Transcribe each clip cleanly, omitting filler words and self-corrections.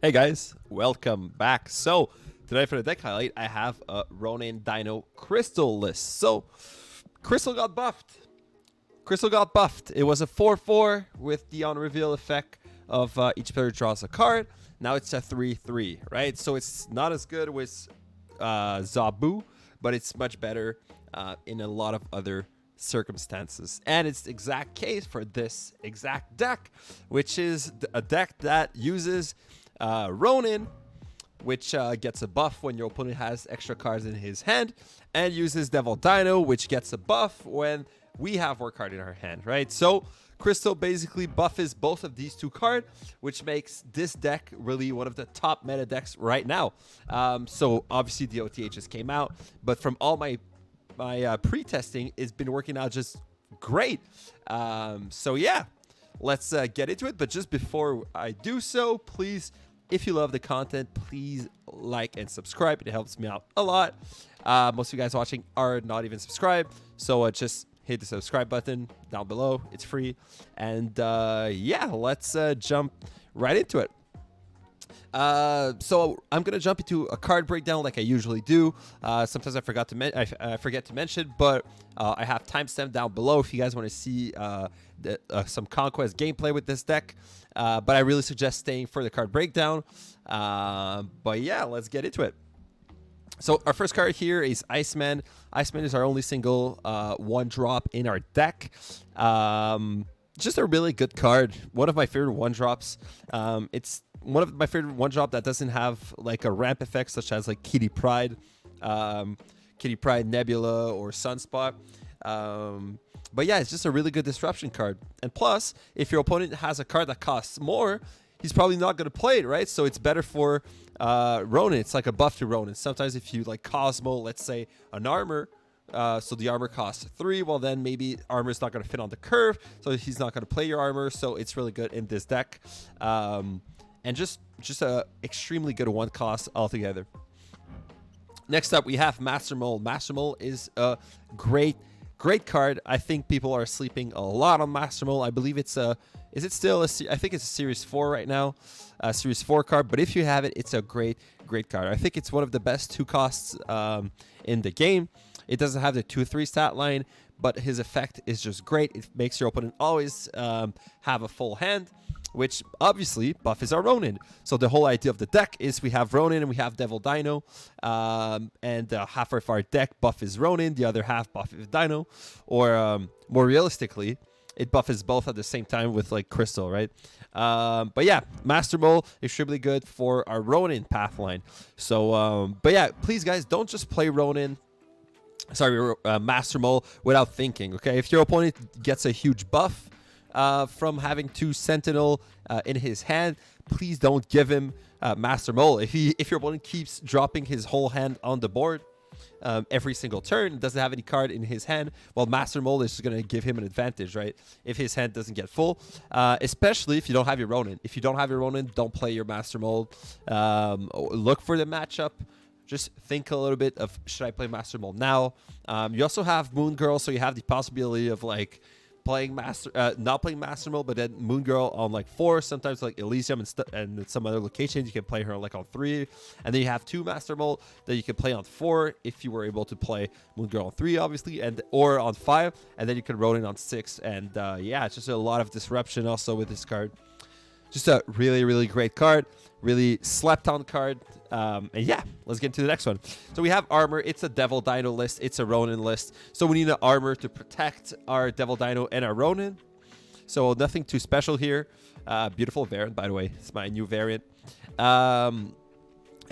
Hey guys, welcome back. So today for the deck highlight, I have a Ronan Dino Crystal list. So Crystal got buffed. It was a 4/4 with the on reveal effect of each player draws a card. Now it's a 3/3, right? So it's not as good with Zabu, but it's much better in a lot of other circumstances. And it's the exact case for this exact deck, which is a deck that uses Ronan, which gets a buff when your opponent has extra cards in his hand, and uses Devil Dino, which gets a buff when we have more card in our hand, right? So Crystal basically buffs both of these two cards, which makes this deck really one of the top meta decks right now. So obviously the OTA just came out, but from all my pre-testing, it's been working out just great. So yeah, let's get into it. But just before I do so, please, if you love the content, please like and subscribe. It helps me out a lot. Most of you guys watching are not even subscribed, so just hit the subscribe button down below. It's free. And yeah, let's jump right into it. So I'm gonna jump into a card breakdown like I usually do. Sometimes I forget to mention, but I have timestamp down below if you guys want to see some Conquest gameplay with this deck. But I really suggest staying for the card breakdown. But yeah, let's get into it. So our first card here is Iceman. Iceman is our only single one drop in our deck. Just a really good card. One of my favorite one drops. It's one of my favorite one drop that doesn't have like a ramp effect such as like Kitty Pryde, Nebula, or Sunspot. But yeah, it's just a really good disruption card. And plus, if your opponent has a card that costs more, he's probably not going to play it, right? So it's better for Ronan. It's like a buff to Ronan. Sometimes if you like Cosmo, let's say an armor, so the armor costs 3, well then maybe armor is not going to fit on the curve, so he's not going to play your armor. So it's really good in this deck. And just a extremely good one cost altogether. Next up, we have Master Mole. Master Mole is a great card. I think people are sleeping a lot on Master Mole. I believe it's a, is it still a, I think it's a Series 4 right now, a Series 4 card. But if you have it, it's a great card. I think it's one of the best 2 costs in the game. It doesn't have the 2/3 stat line, but his effect is just great. It makes your opponent always have a full hand, which obviously buffs our Ronan. So the whole idea of the deck is we have Ronan and we have Devil Dino, and half of our deck buff is Ronan, the other half buff is Dino, or more realistically, it buffs both at the same time with like Crystal, right? But yeah, Master Mole, extremely good for our Ronan path line. So, but yeah, please guys, don't just play Ronan. Sorry, Master Mole without thinking, okay? If your opponent gets a huge buff from having 2 Sentinel in his hand, please don't give him Master Mole. If your opponent keeps dropping his whole hand on the board every single turn, doesn't have any card in his hand, well, Master Mole is going to give him an advantage, right? If his hand doesn't get full, especially if you don't have your Ronan. If you don't have your Ronan, don't play your Master Mole. Look for the matchup. Just think a little bit of, should I play Master Mole now? You also have Moon Girl, so you have the possibility of like playing not playing Master Mole, but then Moon Girl on like 4, sometimes like Elysium and some other locations you can play her like on 3, and then you have 2 Master Mole that you can play on 4 if you were able to play Moon Girl on 3, obviously, and or on 5, and then you can roll in on 6, and yeah, it's just a lot of disruption also with this card. Just a really great card, really slept on card. And yeah, let's get into the next one. So we have armor. It's a Devil Dino list. It's a Ronan list. So we need an armor to protect our Devil Dino and our Ronan. So nothing too special here. Beautiful variant, by the way. It's my new variant. And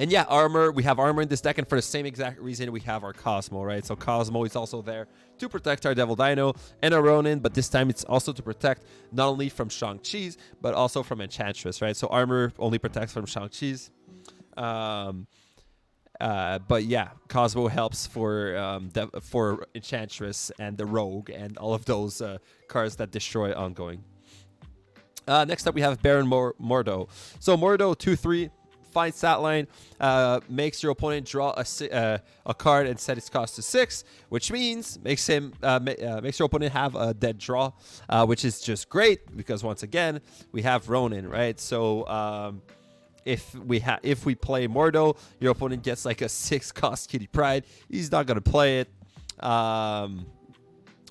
yeah, armor. We have armor in this deck, and for the same exact reason, we have our Cosmo, right? So Cosmo is also there to protect our Devil Dino and our Ronan, but this time it's also to protect not only from Shang-Chi's, but also from Enchantress, right? So armor only protects from Shang-Chi's. But yeah, Cosmo helps for Enchantress and the Rogue and all of those cards that destroy ongoing. Next up, we have Baron Mordo. So Mordo 2/3. Fine stat line, makes your opponent draw a card and set its cost to 6, which means makes your opponent have a dead draw, which is just great because once again we have Ronan, right? So if we play Mordo, your opponent gets like a 6 cost Kitty Pryde. He's not gonna play it.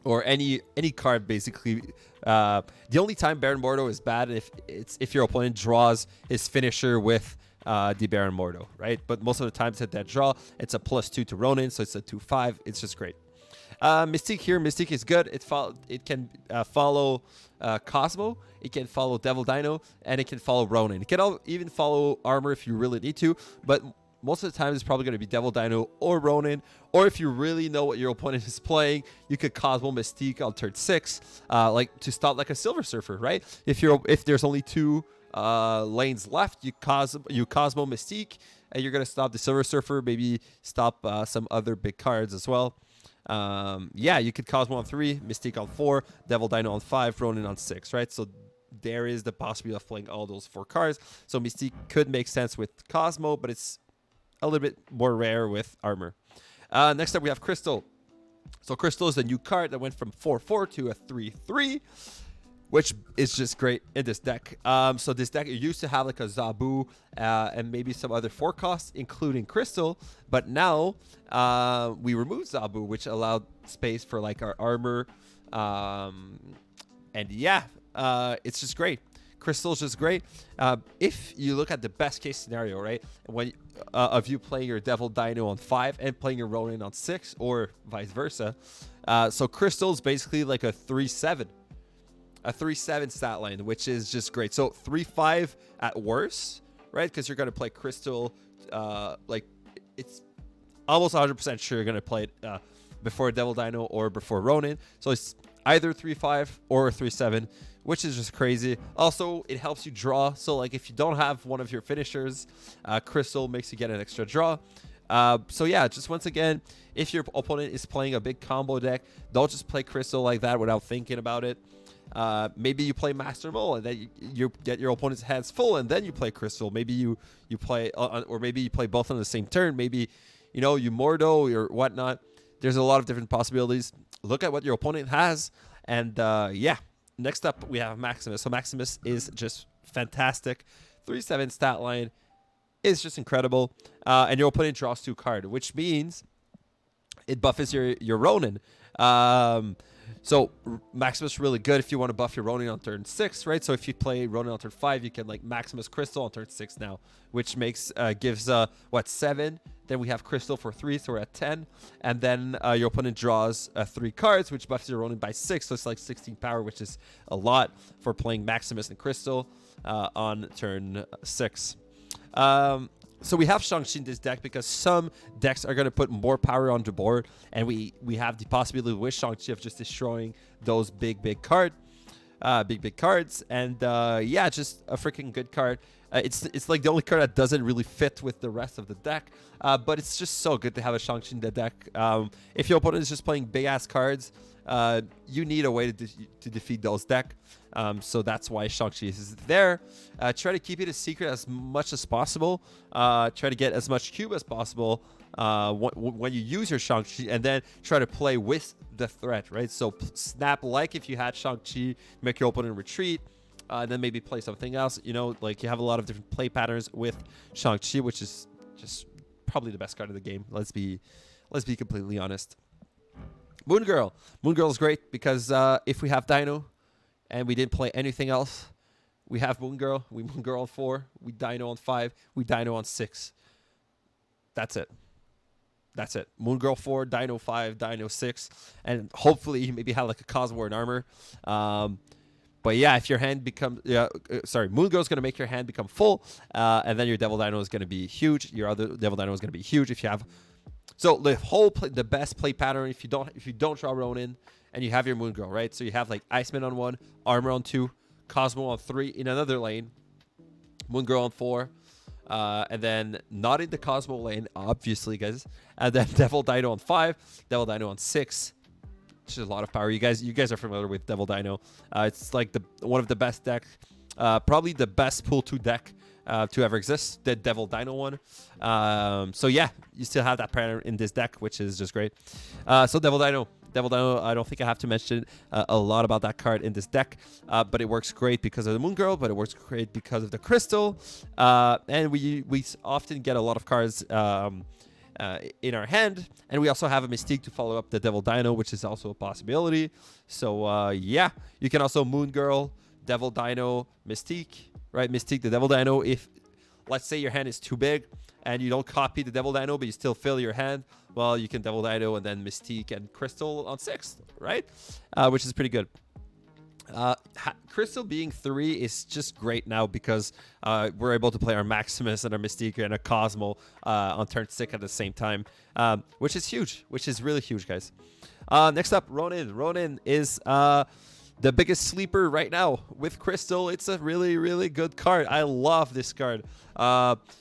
Or any card basically. The only time Baron Mordo is bad if your opponent draws his finisher with the Baron Mordo, right? But most of the times at that draw, it's a +2 to Ronan, so it's a 2/5. It's just great. Mystique here. Mystique is good. It can follow Cosmo. It can follow Devil Dino, and it can follow Ronan. It can even follow Armor if you really need to, but most of the time it's probably going to be Devil Dino or Ronan. Or if you really know what your opponent is playing, you could Cosmo Mystique on turn 6, like to stop like a Silver Surfer, right? If there's only 2 lanes left, you Cosmo Mystique, and you're going to stop the Silver Surfer. Maybe stop some other big cards as well. Yeah, you could Cosmo on 3, Mystique on 4, Devil Dino on 5, Ronan on 6, right? So there is the possibility of playing all those 4 cards. So Mystique could make sense with Cosmo, but it's a little bit more rare with Armor. Next up, we have Crystal. So Crystal is the new card that went from 4/4 to a 3/3, which is just great in this deck. So this deck, it used to have like a Zabu and maybe some other 4 costs, including Crystal. But now we removed Zabu, which allowed space for like our Armor. And yeah, it's just great. Crystal is just great. If you look at the best case scenario, right, when of you playing your Devil Dino on 5 and playing your Ronan on 6, or vice versa. So Crystal is basically like a 3/7. A 3/7 stat line, which is just great. So 3/5 at worst, right? Because you're going to play Crystal, like it's almost 100% sure you're going to play it before Devil Dino or before Ronan. So it's either 3/5 or 3/7, which is just crazy. Also, it helps you draw. So like if you don't have one of your finishers, Crystal makes you get an extra draw. So yeah, just once again, if your opponent is playing a big combo deck, don't just play Crystal like that without thinking about it. Maybe you play Master Mole and then you get your opponent's hands full, and then you play Crystal. Maybe you play, or maybe you play both on the same turn. Maybe you Mordo or whatnot. There's a lot of different possibilities. Look at what your opponent has, and yeah. Next up, we have Maximus. So Maximus is just fantastic. 3/7 stat line is just incredible, and your opponent draws 2 cards, which means it buffs your Ronan. So Maximus is really good if you want to buff your Ronan on turn 6, right? So if you play Ronan on turn 5, you can like Maximus Crystal on turn 6 now, which gives 7. Then we have Crystal for 3, so we're at 10. And then your opponent draws 3 cards, which buffs your Ronan by 6. So it's like 16 power, which is a lot for playing Maximus and Crystal on turn 6. So we have Shang-Chi in this deck because some decks are going to put more power on the board. And we have the possibility with Shang-Chi of just destroying those big cards. And yeah, just a freaking good card. It's like the only card that doesn't really fit with the rest of the deck, but it's just so good to have a Shang-Chi in the deck. If your opponent is just playing big-ass cards, you need a way to defeat those decks. So that's why Shang-Chi is there. Try to keep it a secret as much as possible. Try to get as much cube as possible when you use your Shang-Chi, and then try to play with the threat, right? So snap like if you had Shang-Chi, make your opponent retreat. And then maybe play something else. Like you have a lot of different play patterns with Shang-Chi, which is just probably the best card of the game. Let's be completely honest. Moon Girl is great because if we have Dino and we didn't play anything else, we have Moon Girl. We Moon Girl on 4, we Dino on 5, we Dino on 6. That's it. Moon Girl 4, Dino 5, Dino 6, and hopefully maybe have like a Cosmo or an Armor. But yeah, if your hand becomes Moon Girl is going to make your hand become full, and then your Devil Dino is going to be huge. Your other Devil Dino is going to be huge if you have. So the best play pattern if you don't draw Ronan and you have your Moon Girl, right? So you have like Iceman on 1, Armor on 2, Cosmo on 3 in another lane, Moon Girl on 4, and then not in the Cosmo lane, obviously, guys. And then Devil Dino on 5, Devil Dino on 6. Which is a lot of power. You guys are familiar with Devil Dino. It's like one of the best decks, probably the best pool 2 deck to ever exist, the Devil Dino one. So yeah, you still have that pattern in this deck, which is just great. So Devil Dino, Devil Dino, I don't think I have to mention a lot about that card in this deck, but it works great because of the Moon Girl, but it works great because of the Crystal, and we often get a lot of cards in our hand, and we also have a Mystique to follow up the Devil Dino, which is also a possibility. So yeah, you can also Moon Girl, Devil Dino, Mystique, right? Mystique the Devil Dino. If let's say your hand is too big and you don't copy the Devil Dino, but you still fill your hand, well, you can Devil Dino and then Mystique and Crystal on 6th, right? Which is pretty good. Crystal being 3 is just great now because we're able to play our Maximus and our Mystique and a Cosmo on turn 6 at the same time, which is huge, which is really huge, guys. Next up, Ronan. Ronan is the biggest sleeper right now with Crystal. It's a really, really good card. I love this card.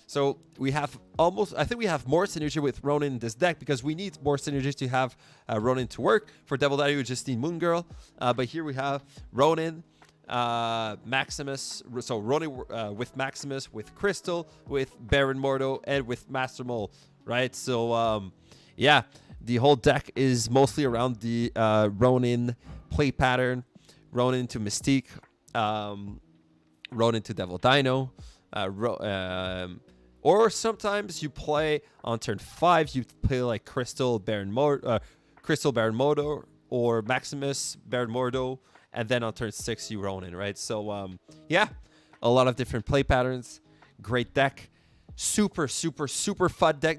So we have I think we have more synergy with Ronan in this deck because we need more synergies to have Ronan to work. For Devil Dino, we just need Moon Girl. But here we have Ronan, Maximus. So Ronan with Maximus, with Crystal, with Baron Mordo, and with Master Mole, right? So yeah, the whole deck is mostly around the Ronan play pattern. Ronan to Mystique, Ronan to Devil Dino, or sometimes you play on turn 5, you play like Crystal Baron Mordo, or Maximus Baron Mordo, and then on turn 6 you Ronan, right? So yeah, a lot of different play patterns. Great deck, super fun deck.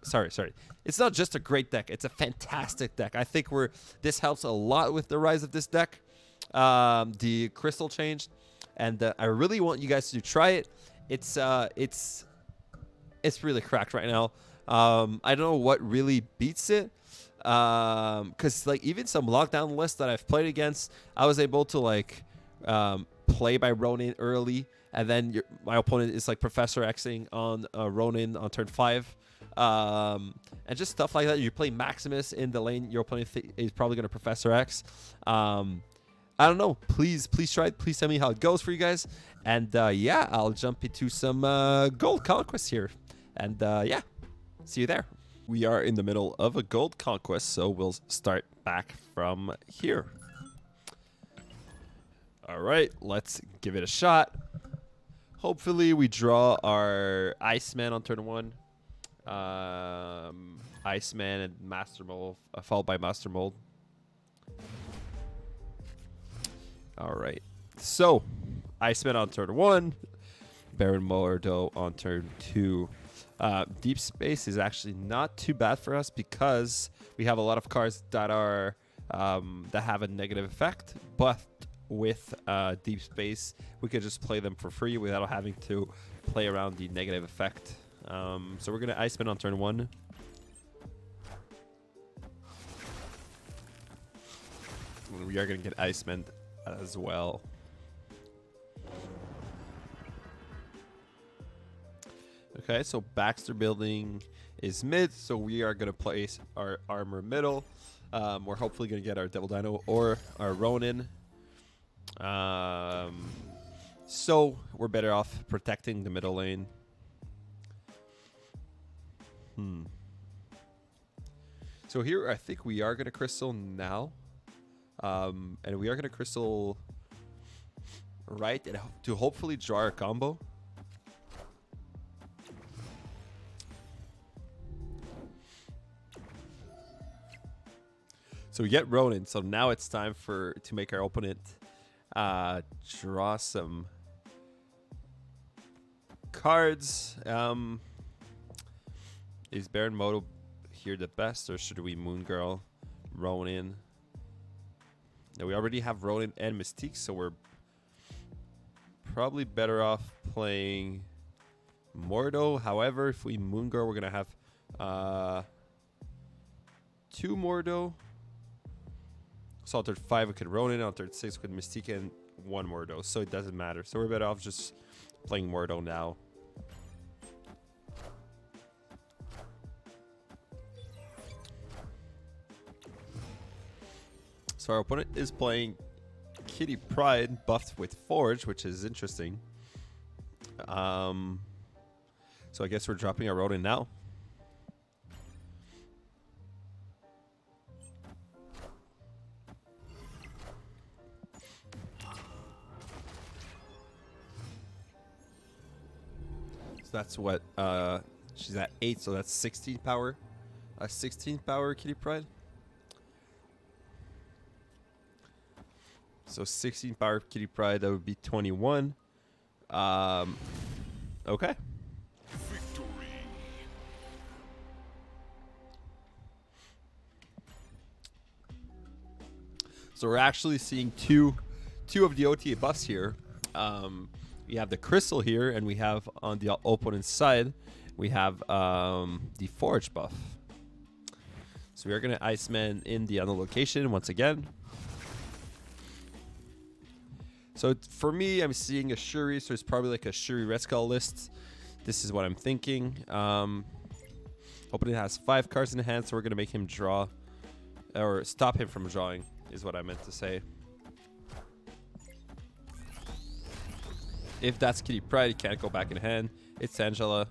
Sorry. It's not just a great deck; it's a fantastic deck. I think this helps a lot with the rise of this deck. The Crystal changed, and I really want you guys to try it. It's really cracked right now. I don't know what really beats it, because like even some lockdown lists that I've played against, I was able to like play by Ronan early, and then my opponent is like Professor Xing on Ronan on turn 5. And just stuff like that. You play Maximus in the lane, your opponent is probably going to Professor X. I don't know. Please try it. Please tell me how it goes for you guys. And yeah, I'll jump into some gold conquest here. And yeah, see you there. We are in the middle of a gold conquest, so we'll start back from here. All right, let's give it a shot. Hopefully we draw our Iceman on turn 1. Iceman and Master Mold, followed by Master Mold. All right, so Iceman on turn 1, Baron Mordo on turn 2. Deep Space is actually not too bad for us because we have a lot of cards that are that have a negative effect, but with Deep Space we could just play them for free without having to play around the negative effect. So we're gonna Iceman on turn 1. We are gonna get Iceman as well. Okay, so Baxter Building is mid, so we are going to place our armor middle. We're hopefully going to get our Devil Dino or our Ronin. So we're better off protecting the middle lane. So here I think we are going to Crystal now. And we are going to Crystal right to hopefully draw our combo. So we get Ronin. So now it's time to make our opponent draw some cards. Is Baron Modo here the best, or should we Moon Girl, Ronin? Now we already have Ronin and Mystique, so we're probably better off playing Mordo. However, if we Moon Girl, we're gonna have 2 Mordo. So on turn 5 we could Ronin, on turn 6 we could Mystique, and 1 Mordo. So it doesn't matter. So we're better off just playing Mordo now. So our opponent is playing Kitty Pryde buffed with Forge, which is interesting. So I guess we're dropping our Ronin now. So that's what she's at 8, so that's 16 power. 16 power Kitty Pryde. So 16 power Kitty Pryde, that would be 21. Okay. Victory. So we're actually seeing two of the OTA buffs here. We have the crystal here, and we have on the opponent's side, we have the forge buff. So we are going to Iceman in the other location once again. So for me, I'm seeing a Shuri, so it's probably like a Shuri Red Skull list. This is what I'm thinking. Opponent has 5 cards in the hand, so we're going to make him draw, or stop him from drawing, is what I meant to say. If that's Kitty Pryde, he can't go back in hand. It's Angela.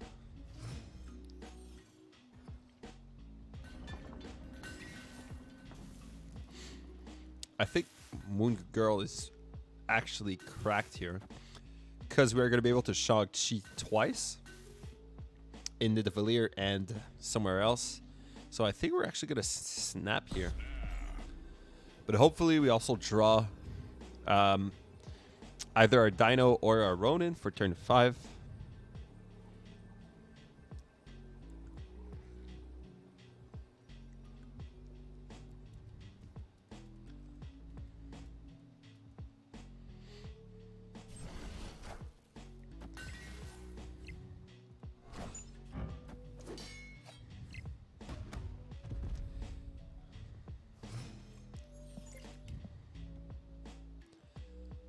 I think Moon Girl is actually cracked here because we're going to be able to Shang-Chi twice in the Devalier and somewhere else. So I think we're actually going to snap here. But hopefully we also draw either our Dino or our Ronan for turn 5.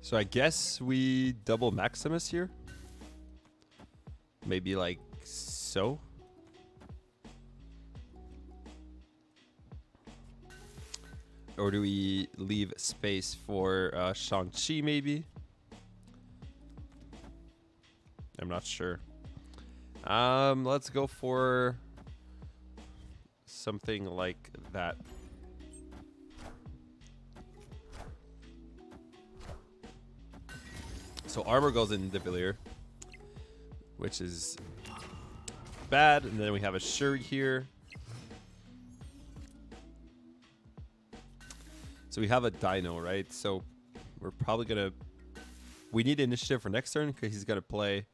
So I guess we double Maximus here. Maybe like so. Or do we leave space for Shang-Chi maybe? I'm not sure. Let's go for something like that. So armor goes in the Devalier, which is bad. And then we have a Shuri here. So we have a Dino, right? So we're probably going to... We need initiative for next turn because he's going to play...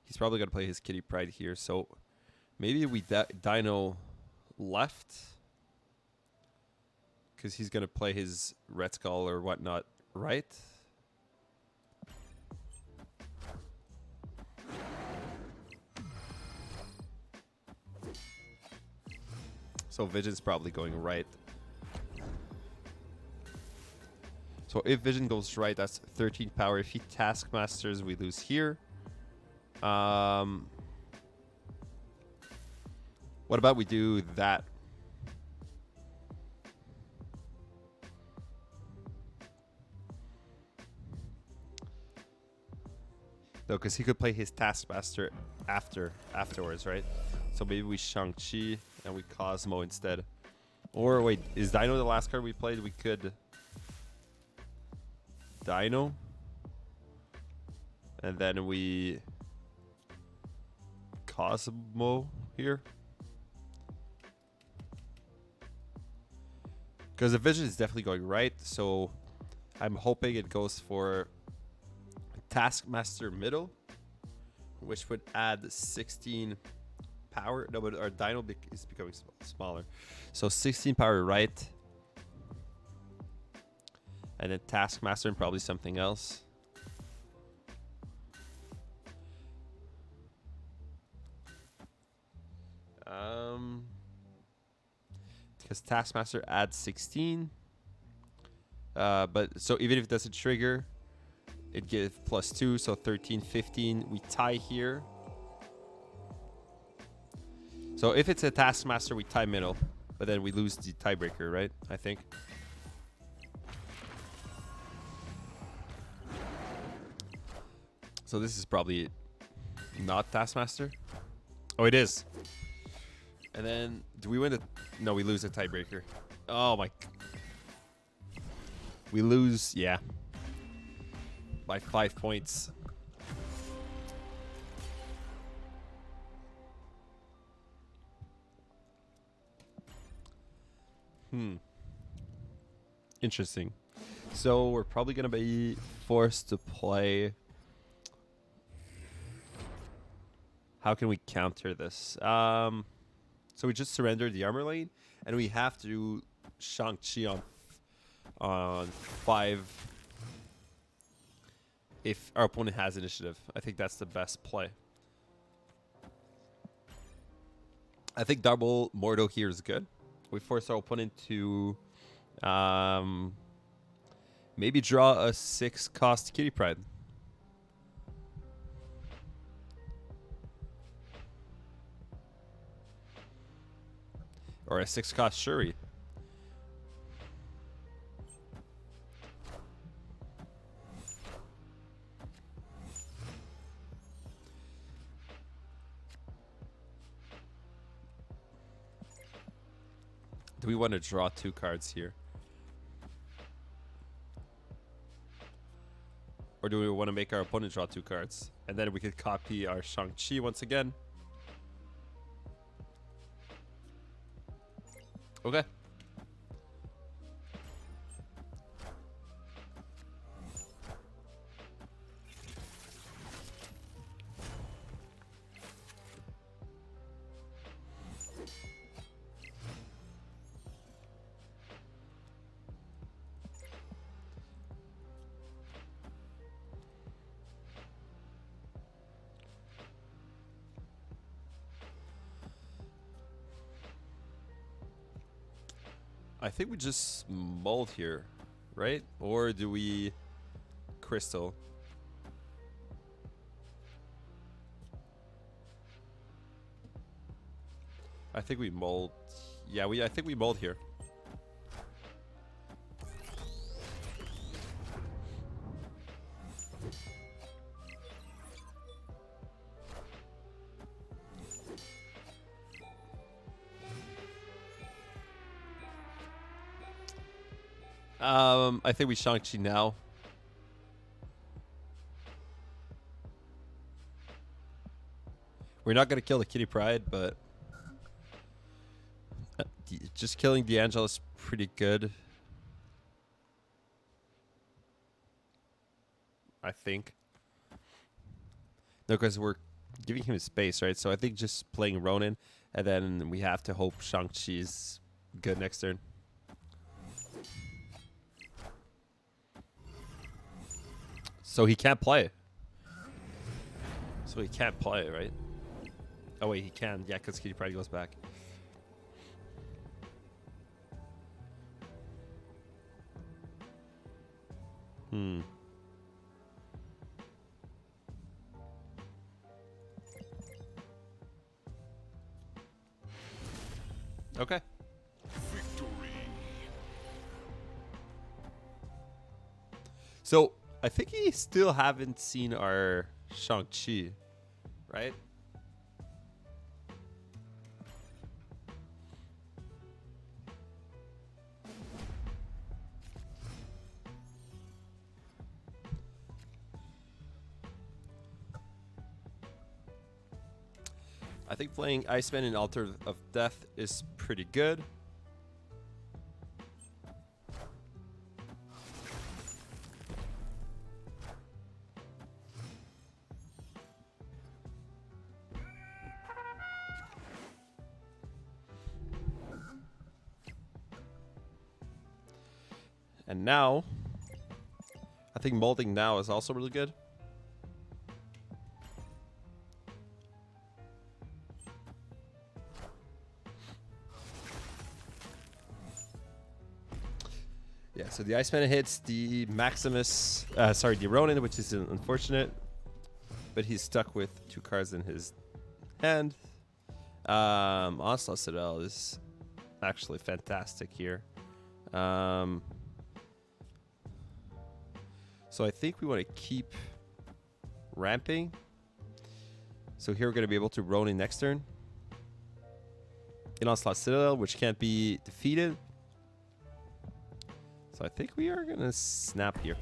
He's probably going to play his Kitty Pryde here. So maybe we Dino left because he's going to play his Red Skull or whatnot, right? So Vision's probably going right. So if Vision goes right, that's 13 power. If he Taskmasters, we lose here. What about we do that? No, because he could play his Taskmaster afterwards, right? So maybe we Shang-Chi and we Cosmo instead. Or wait, is Dino the last card we played? We could Dino. And then we Cosmo here. Because the Vision is definitely going right. So I'm hoping it goes for Taskmaster middle, which would add 16 power. No, but our Dino is becoming smaller. So 16 power right. And then Taskmaster and probably something else. Because Taskmaster adds 16. But so even if it doesn't trigger, it gives +2, so 13, 15. We tie here. So if it's a Taskmaster, we tie middle, but then we lose the tiebreaker, right? I think. So this is probably not Taskmaster. Oh, it is. And then do we win the... No, we lose the tiebreaker. Oh my... We lose, yeah. By 5 points. Interesting. So we're probably gonna be forced to play. How can we counter this? So we just surrendered the armor lane, and we have to do Shang-Chi on 5 if our opponent has initiative. I think that's the best play. I think double Mordo here is good. We force our opponent to maybe draw a 6-cost Kitty Pride. Or a 6-cost Shuri. Do we want to draw 2 cards here? Or do we want to make our opponent draw 2 cards? And then we could copy our Shang-Chi once again. Okay. I think we just mold here, right? Or do we crystal? I think we mold. Yeah, I think we mold here. I think we Shang-Chi now. We're not gonna kill the Kitty Pride, but just killing D'Angelo is pretty good. I think. No, because we're giving him space, right? So I think just playing Ronan, and then we have to hope Shang-Chi's good next turn. So he can't play. So he can't play, right? Oh wait, he can. Yeah, because Kitty Pride goes back. Okay. Victory. So I think he still haven't seen our Shang-Chi, right? I think playing Iceman in Altar of Death is pretty good. And now, I think molding now is also really good. Yeah, so the Iceman hits the Maximus, the Ronin, which is unfortunate. But he's stuck with 2 cards in his hand. Onslaught Citadel is actually fantastic here. So I think we want to keep ramping. So here we're going to be able to Ronin next turn. In Onslaught Citadel, which can't be defeated. So I think we are going to snap here.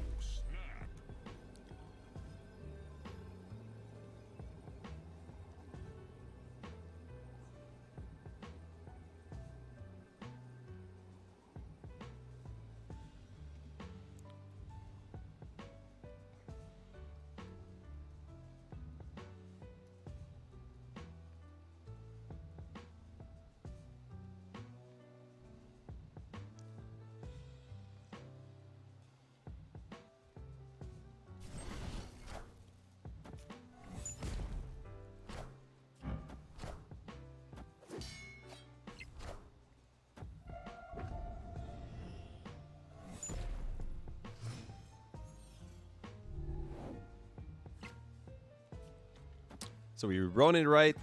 So we Ronin right,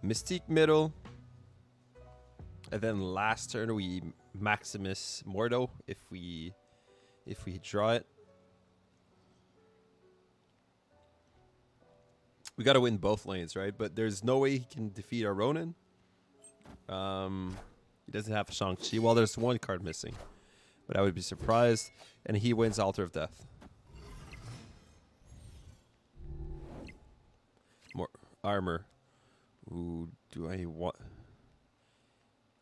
Mystique middle, and then last turn we Maximus Mordo if we draw it. We got to win both lanes, right? But there's no way he can defeat our Ronin. He doesn't have Shang-Chi. Well, there's one card missing. But I would be surprised. And he wins Altar of Death. More armor. Ooh, do I want...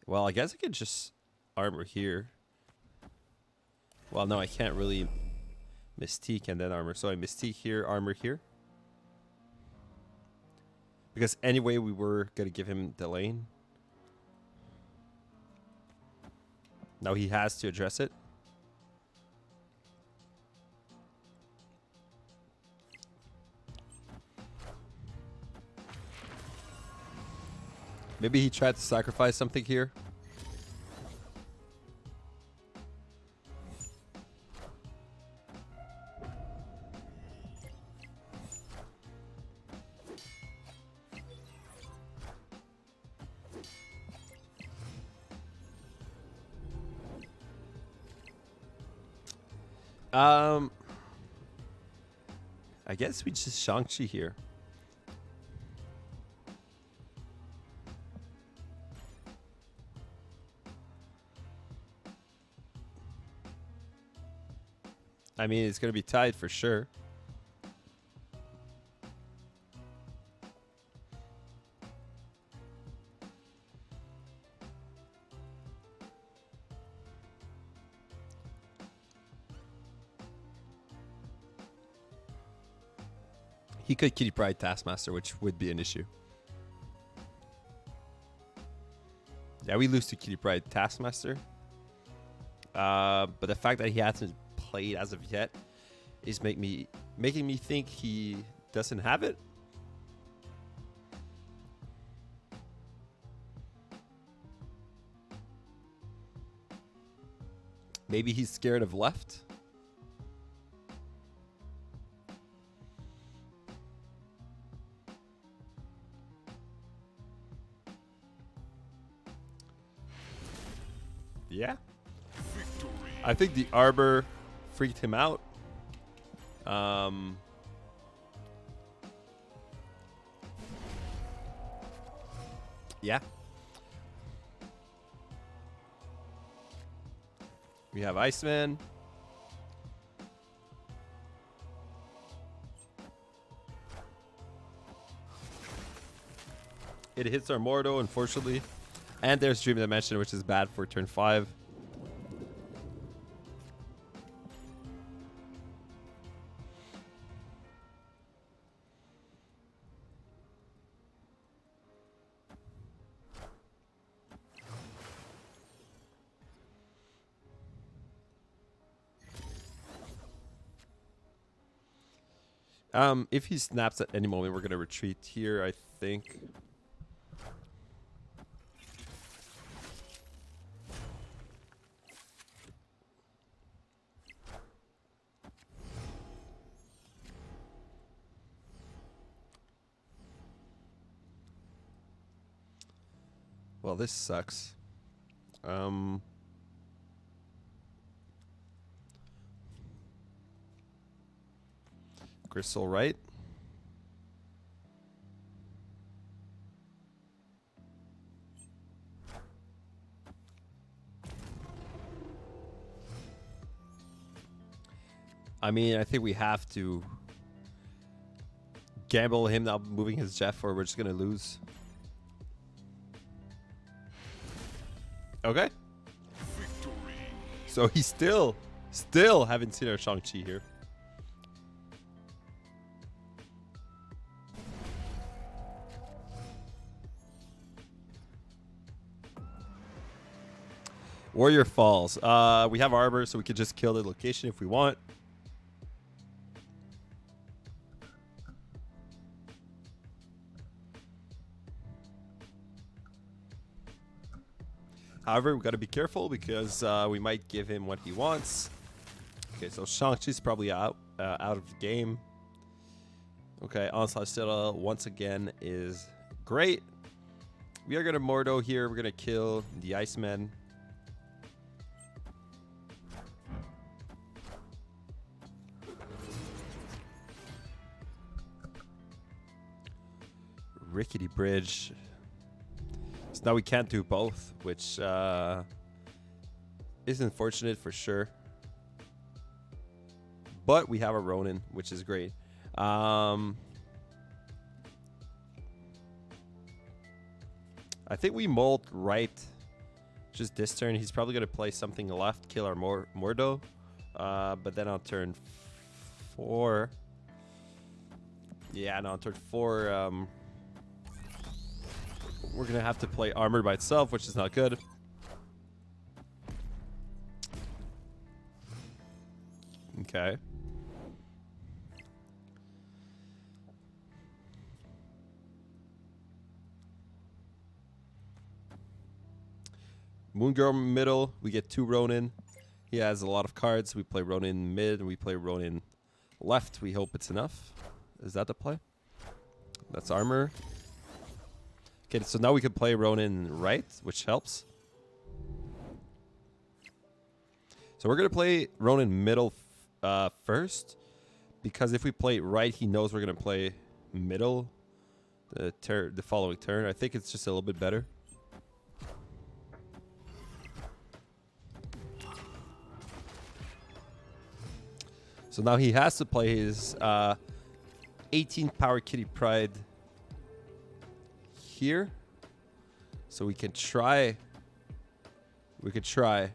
Well, I guess I could just armor here. Well, no, I can't really Mystique and then armor. So I Mystique here, armor here. Because anyway, we were going to give him the lane. Now he has to address it. Maybe he tried to sacrifice something here. I guess we just Shang-Chi here. I mean, it's going to be tied for sure. He could Kitty Pryde Taskmaster, which would be an issue. Yeah, we lose to Kitty Pryde Taskmaster. But the fact that he hasn't played as of yet is making me think he doesn't have it. Maybe he's scared of left. Yeah. Victory. I think the Arbor freaked him out. Yeah. We have Iceman. It hits our Mordo, unfortunately. And there's Dream Dimension, which is bad for turn 5. If he snaps at any moment, we're going to retreat here, I think. Well, this sucks. Gristle, right? I mean, I think we have to gamble him not moving his Jeff, or we're just gonna lose. Okay. Victory. So he's still haven't seen our Shang-Chi here. Warrior Falls. We have Arbor, so we could just kill the location if we want. However, we got to be careful because we might give him what he wants. Okay, so Shang-Chi's probably out of the game. Okay, Onslaught Citadel once again is great. We are going to Mordo here. We're going to kill the Iceman. Rickety Bridge. So now we can't do both, which is unfortunate for sure. But we have a Ronin, which is great. I think we mold right just this turn. He's probably going to play something left, kill our Mordo. But then on turn 4... Yeah, no, on turn 4... we're going to have to play Armored by itself, which is not good. Okay. Moon Girl middle, we get 2 Ronin. He has a lot of cards. We play Ronin mid, and we play Ronin left. We hope it's enough. Is that the play? That's armor. Okay, so now we can play Ronin right, which helps. So we're going to play Ronin middle first, because if we play right, he knows we're going to play middle the following turn. I think it's just a little bit better. So now he has to play his 18 power Kitty Pryde here. So we can try. We could try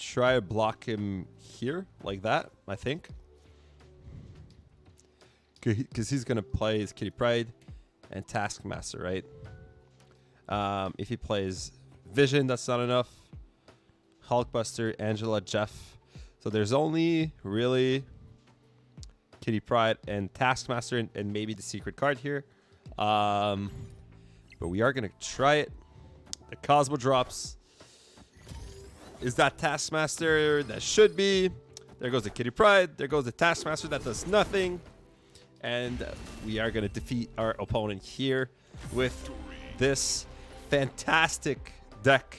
to block him here like that, I think. Because he's going to play his Kitty Pryde and Taskmaster, right? If he plays Vision, that's not enough. Hulkbuster, Angela, Jeff. So there's only really Kitty Pryde and Taskmaster and maybe the secret card here. But we are going to try it. The Cosmo drops. Is that Taskmaster? That should be. There goes the Kitty Pryde. There goes the Taskmaster. That does nothing. And we are going to defeat our opponent here with this fantastic deck.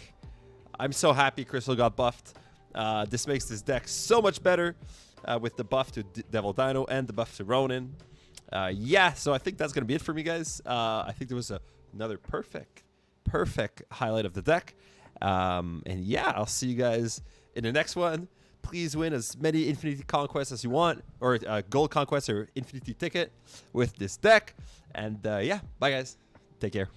I'm so happy Crystal got buffed. This makes this deck so much better with the buff to Devil Dino and the buff to Ronin. Yeah, so I think that's going to be it for me, guys. I think there was another perfect highlight of the deck. And yeah, I'll see you guys in the next one. Please win as many Infinity Conquests as you want, or Gold Conquest or Infinity Ticket with this deck. And yeah, bye, guys. Take care.